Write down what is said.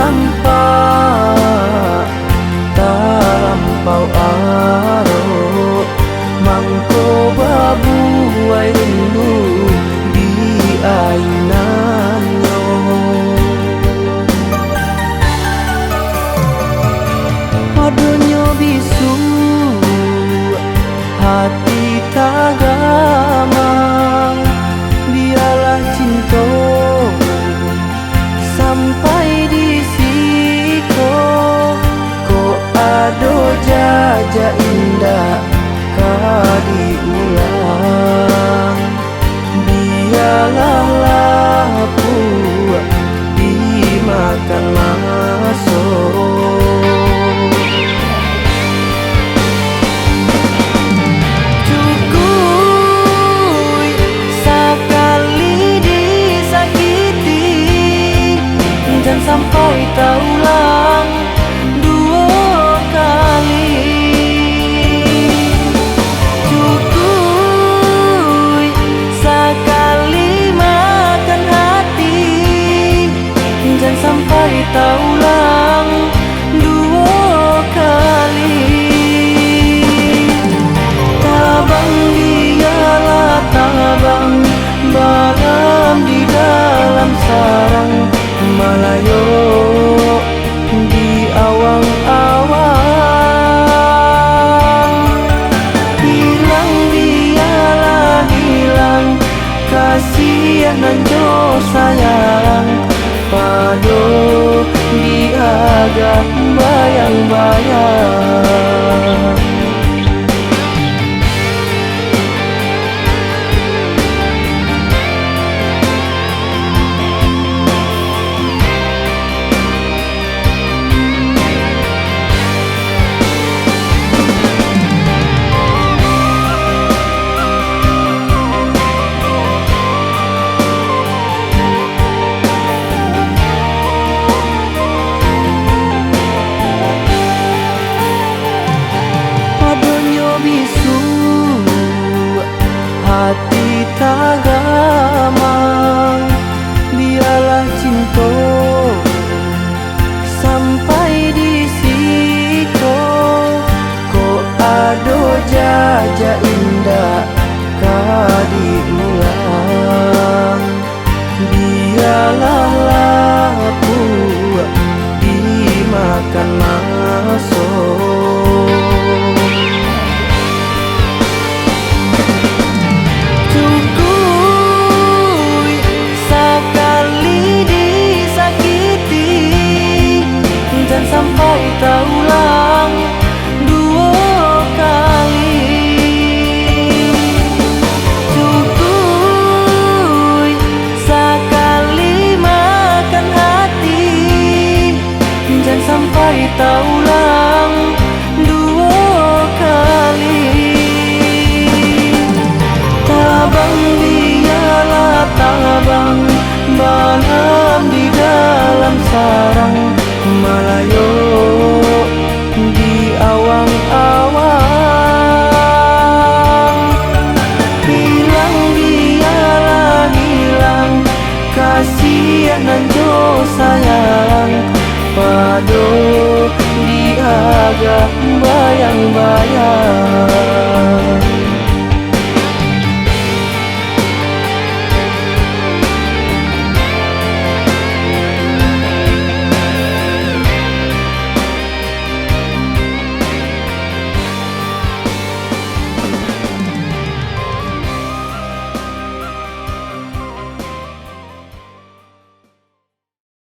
sampai talampau aro mangko babuai rindu di ainanyo. Padonyo bisu hati tagamang, biarlah cinta sampai di siko. Kok ado jaja indah diulang, biarlah lapu dimakan masuk. Sampai terulang dua kali, cukup sekali makan hati. Jangan sampai terulang dua kali. Tabang dialah tabang malam di dalam sarang Malayo di awang-awang. Hilang dialah hilang, kasihan nanjo sayang. Pado diagak bayang-bayang. Hati tagamang, biarlah cinta sampai di siko. Kok ado jaja indah diulang, biarlah lapu dimakan masuk. Sampai terulang dua kali, cukup sekali makan hati. Jangan sampai terulang dua kali. Tabang dialah tabang malam di dalam sarang Malayo di awang-awang. Hilang dialah hilang, kasihan nanjo sayang. Pado diagak